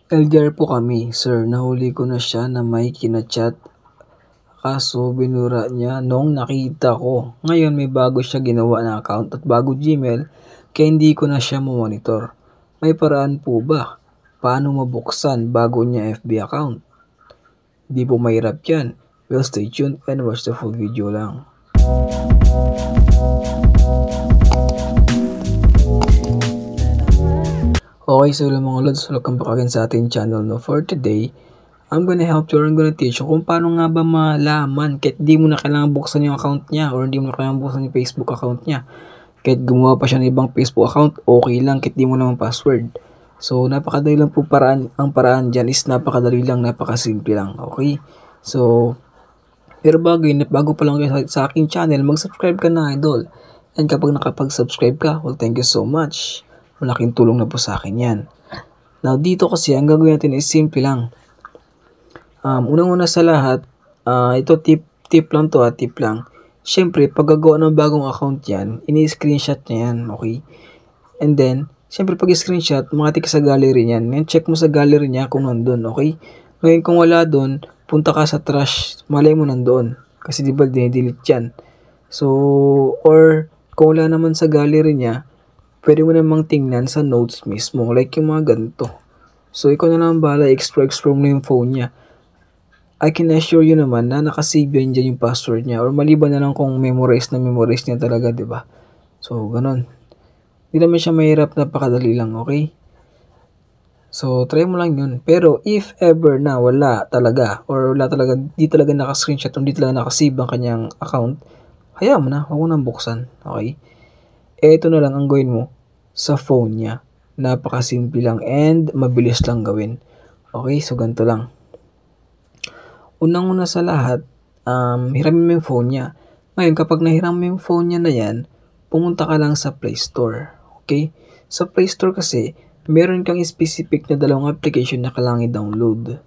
LDR po kami, sir. Nahuli ko na siya na may kinachat. Kaso binura niya nung nakita ko. Ngayon may bago siya ginawa na account at bago Gmail, kaya hindi ko na siya monitor. May paraan po ba? Paano mabuksan bago niya FB account? Di po mahirap yan. Well, stay tuned and watch the full video lang. Okay, so lang mga lods, welcome back again sa ating channel. No, for today, I'm gonna help you or I'm gonna teach you kung paano nga ba malaman kahit di mo na kailangan buksan yung account niya or hindi mo na kailangan buksan yung Facebook account niya. Kahit gumawa pa siya ng ibang Facebook account, okay lang kahit di mo naman password. So, napakadali lang po paraan. Ang paraan dyan is napakadali lang, napakasimple lang. Okay? So, pero bago pa lang kayo sa aking channel, mag-subscribe ka na, idol. And kapag nakapag-subscribe ka, well, thank you so much. Malaking tulong na po sa akin yan. Now, dito kasi, ang gagawin natin is simple lang. Unang-una sa lahat, ito tip lang to, tip lang. Siyempre, pag gagawa ng bagong account yan, ini-screenshot niya yan, okay? And then, siyempre pag screenshot, makatik sa gallery niyan. Ngayon, check mo sa gallery niya kung nandun, okay? Ngayon, kung wala dun, punta ka sa trash, malay mo nandoon. Kasi di ba, dinidelete yan. So, or, kung wala naman sa gallery niya, pwede mo namang tingnan sa notes mismo, like yung mga ganito. So, ikaw na lang bahala, explore mo na yung phone niya. I can assure you naman na nakasave yan dyan yung password niya, or maliban na lang kung memorize niya talaga, di ba? So, ganun. Hindi naman siya mahirap, napakadali lang, okay? So, try mo lang yun. Pero, if ever na wala talaga, or wala talaga, di talaga naka-screenshot, o di talaga nakasave ang kanyang account, hayaan mo na, huwag mo nang buksan, okay? Ito na lang ang gawin mo sa phone niya. Napakasimple lang and mabilis lang gawin. Okay, so ganito lang. Unang-una sa lahat, hiramin mo yung phone niya. Ngayon, kapag nahiram mo yung phone niya na yan, pumunta ka lang sa Play Store. Okay? Sa Play Store kasi, meron kang specific na dalawang application na kailangan i-download.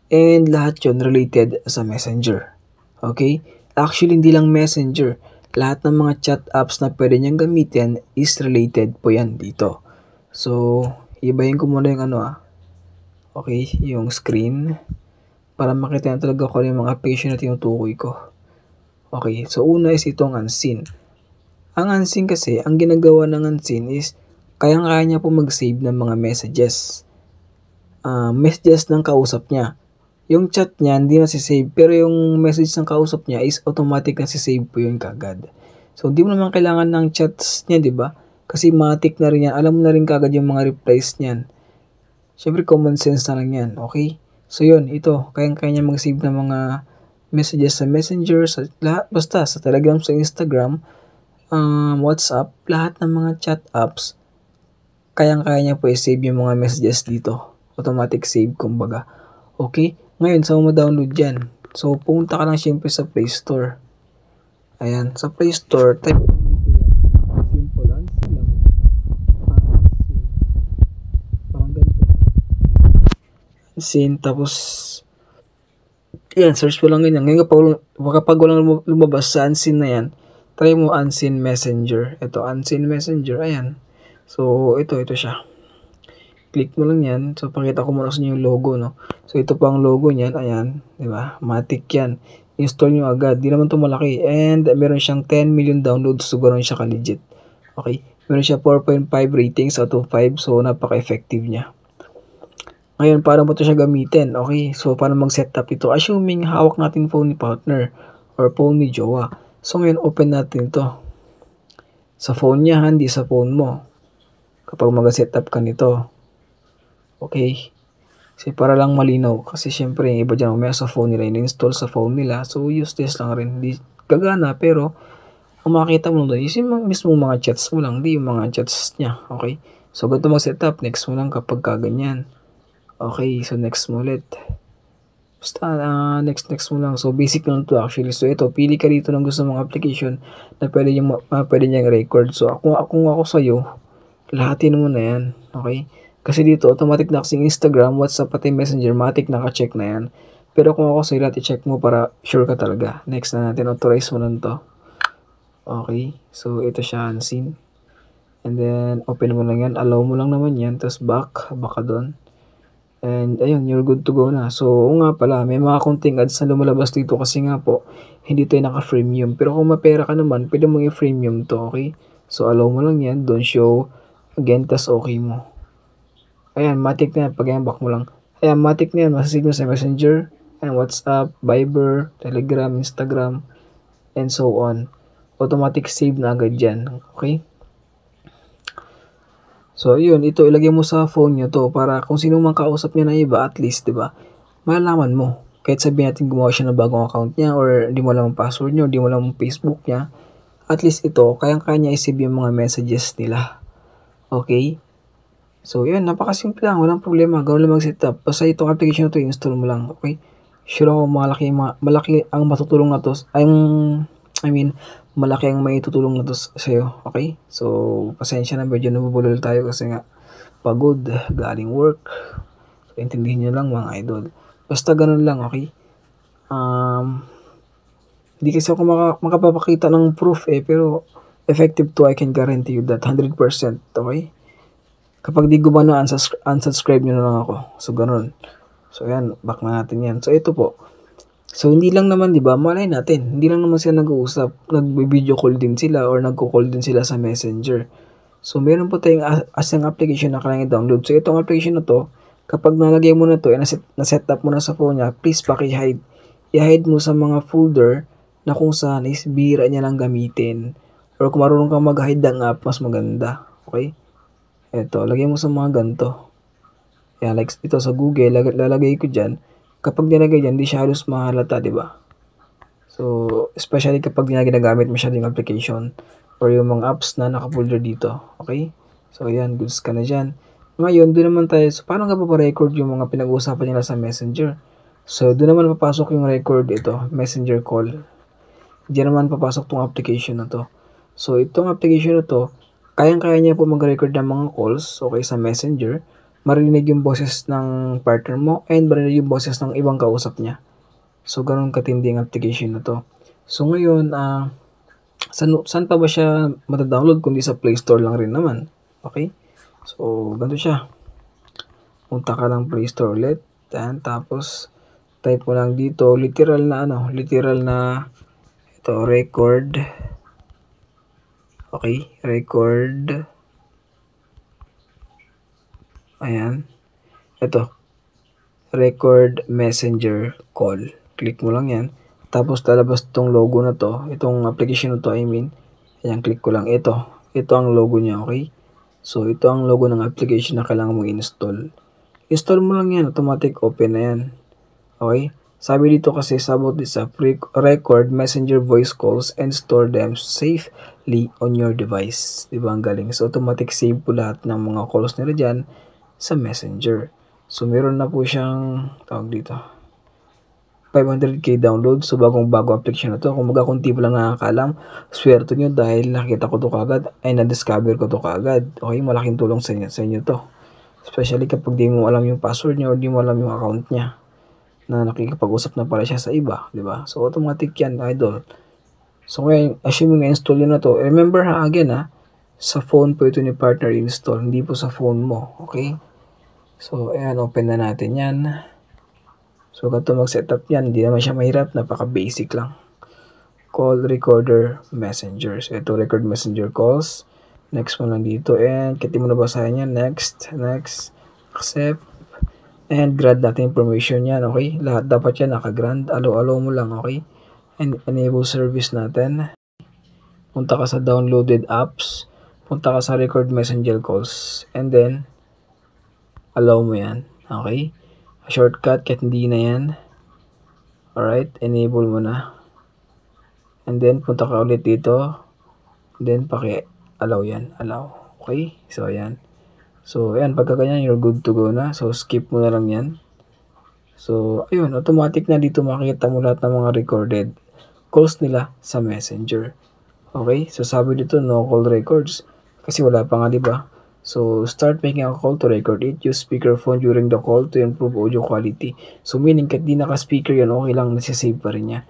And lahat yun related sa Messenger. Okay? Actually, hindi lang Messenger. Lahat ng mga chat apps na pwede niyang gamitin is related po yan dito. So, ibahin ko muna yung okay, yung screen para makita na talaga ko yung mga application na tinutukoy ko. Okay, so una is itong Unseen. Ang Unseen kasi, ang ginagawa ng Unseen is kayang-kaya niya po mag-save ng mga messages. Messages ng kausap niya. Yung chat niya, hindi na sisave. Pero yung message ng kausap niya is automatic na sisave po yun kagad. So, hindi mo naman kailangan ng chats niya, di ba? Kasi matik na rin yan. Alam mo na rin kagad yung mga replies niyan. Siyempre, common sense na lang yan. Okay? So, yun. Ito. Kayang-kaya niya mag-save ng mga messages sa Messenger, sa lahat. Basta, sa Telegram, sa Instagram, WhatsApp, lahat ng mga chat apps, kayang-kaya niya po i-save yung mga messages dito. Automatic save, kumbaga. Okay? Ngayon, saan mo download yan? So, pumunta ka lang syempre sa Play Store. Ayan, sa Play Store, type simple, Unseen lang. Parang ganito. Unseen, tapos, yan, search mo lang ganyan. Ngayon, kapag walang lumabas sa Unseen na yan, try mo Unseen Messenger. Ito, Unseen Messenger, ayan. So, ito siya. Click mo lang yan. So, pakita ko muna sa inyo yung logo, no? So, ito pa ang logo niyan. Ayan. Diba? Matic yan. Install nyo agad. Di naman ito malaki. And, meron siyang 10 million downloads. So, ganoon siya ka-legit. Okay? Meron siya 4.5 ratings out of 5. So, napaka-effective niya. Ngayon, paano mo ito siya gamitin? Okay? So, paano mag-setup ito? Assuming hawak natin phone ni partner or phone ni jowa. So, ngayon, open natin ito. Sa phone niya, hindi sa phone mo. Kapag mag-setup ka nito. Okay? Kasi para lang malinaw. Kasi syempre, yung iba dyan, may sa phone nila, in-install sa phone nila. So, useless lang rin. Hindi gagana, pero kung makikita mo doon, yung mismo mga chats mo lang, hindi yung mga chats niya. Okay? So, ganito mag-setup. Next mo lang kapag kaganyan. Okay, so next mo ulit. Basta, next mo lang. So, basic lang to actually. So, ito, pili ka dito ng gusto mong application na pwede niyang record. So, kung ako sa'yo, lahatin mo na yan. Okay? Kasi dito, automatic na kasing Instagram, WhatsApp, pati Messenger, matik naka-check na yan. Pero kung ako sa'yo, i-check mo para sure ka talaga. Next na natin, authorize mo na to. Okay, so ito siya, Unseen. And then, open mo lang yan. Allow mo lang naman yan. Tapos back ka doon. And ayun, you're good to go na. So, oo nga pala, may mga konting ads na lumalabas dito kasi nga po, hindi tayo naka-freemium. Pero kung mapera ka naman, pwede mong i-freemium to, okay? So, allow mo lang yan, don't show again, tas okay mo. Ayan, matik na yan, pag back mo lang. Ayan, matik na yan, masasave mo sa Messenger, and WhatsApp, Viber, Telegram, Instagram, and so on. Automatic save na agad yan, okay? So, yun, ito ilagay mo sa phone nyo to para kung sino mang kausap niya na iba, at least, di ba, malalaman mo. Kahit sabihin natin gumawa siya ng bagong account niya or di mo alam ang password niya or di mo alam ang Facebook niya, at least ito, kayang-kaya niya isave yung mga messages nila. Okay? So, yun, napakasimple lang, walang problema, gawin lang mag-setup. Basta itong application na to, install mo lang, okay? Sure ako, malaki ang matutulong na to, malaki ang maitutulong na to sa'yo, okay? So, pasensya na, medyo nabubulol tayo kasi nga pagod, galing work. So, intindihin nyo lang mga idol. Basta ganun lang, okay? Hindi kasi ako makapapakita ng proof pero effective to, I can guarantee you that 100%, okay? Kapag di gumana, unsubscribe nyo na lang ako. So, ganun. So, yan, back na natin yan. So, ito po. So, hindi lang naman, di ba, malay natin, hindi lang naman sila nag-uusap, nag-video call din sila or nagko-call din sila sa Messenger. So, meron po tayong asang application na kailangan i-download. So, itong application na to, kapag nalagay mo na to, na-set up mo na sa phone niya, please paki-hide. I-hide mo sa mga folder na kung saan is bira niya lang gamitin. Or kung marunong kang mag-hide ng app, mas maganda. Okay? Ito, lagay mo sa mga ganito. Yan, like ito sa Google, lalagay ko dyan. Kapag nilagay dyan, di siya halos mahalata, di ba? So, especially kapag ginagamit mo siya yung application or yung mga apps na nakafolder dito. Okay? So, ayan, goods ka na dyan. Ngayon, doon naman tayo. So, paano nga ba pa-record yung mga pinag-uusapan nila sa Messenger? So, doon naman papasok yung record ito, Messenger call. Diyan naman papasok tong application na to. So, itong application na to, kayang-kaya niya po mag-record ng mga calls, okay, sa Messenger, marinig yung boses ng partner mo, and marinig yung boses ng ibang kausap niya. So, ganun katindi ang application na to. So, ngayon, saan pa ba siya matadownload kundi sa Play Store lang rin naman? Okay? So, ganito siya. Punta ka lang Play Store ulit. And, tapos, type mo lang dito, literal na, ito, record. Okay? Record. Ayan. Ito. Record Messenger Call. Click mo lang yan. Tapos lalabas itong logo na to. Itong application na to, Ayan, click ko lang. Ito. Ito ang logo niya, okay? So, ito ang logo ng application na kailangan mong install. Install mo lang yan. Automatic open na yan. Okay? Sabi dito kasi about this app, record messenger voice calls and store them safely on your device. Diba ang galing? So, automatic save po lahat ng mga calls nila dyan sa Messenger. So, meron na po siyang, tawag dito, 500k download. So, bagong-bago application na to. Kung kung di mo lang nakakalam, swerte nyo dahil nakita ko to kagad, ay na-discover ko to kagad. Okay, malaking tulong sa inyo to. Especially kapag di mo alam yung password niya or di mo alam yung account niya na nakikipag-usap na pala siya sa iba, di ba? So, automatic yan, idol. So, ngayon, assuming na-install yun na to, remember again sa phone po ito ni partner install, hindi po sa phone mo, okay? So, ayan, open na natin yan. So, ganito mag-setup yan. Hindi naman siya mahirap. Napaka-basic lang. Call recorder messenger. So, ito, record messenger calls. Next mo lang dito. And, kiti mo na basahin yan. Next. Accept. And, grant natin information yan, okay? Lahat dapat yan naka-grant. Allow mo lang, okay? And, enable service natin. Punta ka sa downloaded apps. Punta ka sa record messenger calls. And then, allow mo yan. Okay? Shortcut, kahit hindi na yan. Alright, enable mo na. And then, punta ka ulit dito. Then, paki-allow yan. Allow. Okay? So, ayan. So, ayan. Pagka ganyan, you're good to go na. So, skip mo na lang yan. So, ayun. Automatic na dito makikita mo lahat ng mga recorded calls nila sa Messenger. Okay? So, sabi dito, no call records. Kasi wala pa nga, diba? So, start making a call to record it. Use speakerphone during the call to improve audio quality. So, meaning, kahit di naka-speaker yan, okay lang, nasisave pa rin niya.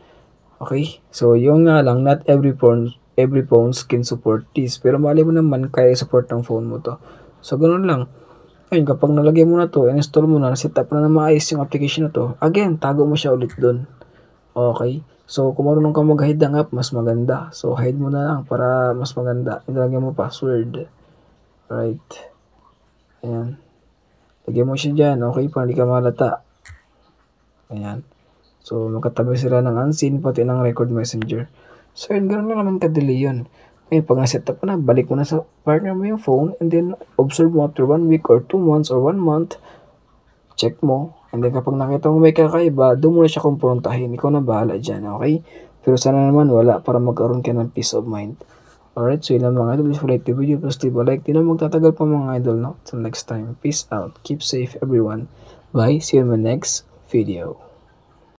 Okay? So, yung nga lang, not every phones can support this. Pero mali mo naman, kaya support ng phone mo to. So, ganun lang. Ayun, kapag nalagay mo na to, install mo na, set up na maayos yung application na to, again, tago mo siya ulit dun. Okay? So, kung marunong kang mag-hide ng app, mas maganda. So, hide mo na lang para mas maganda. Ilagay mo password. Right. Ayan. Lagyan mo siya dyan, okay? Para hindi ka malata. Ayan. So, magkatabi sila ng unseen, pati ng record messenger. So, yun, ganoon na naman kadali yun. Ngayon, pag na-set up na, balik mo na sa partner mo yung phone, and then, observe mo after 1 week or 2 months or 1 month, check mo, and then kapag nakita mo may kakaiba, doon mo na siya kumprontahin. Ikaw na bahala dyan, okay? Pero sana naman wala para magkaroon ka ng peace of mind. Alright, so yun lang mga idol. If you like the video, please leave a like. Di na magtatagal pa mga idol, no? Till next time, peace out. Keep safe everyone. Bye. See you in my next video.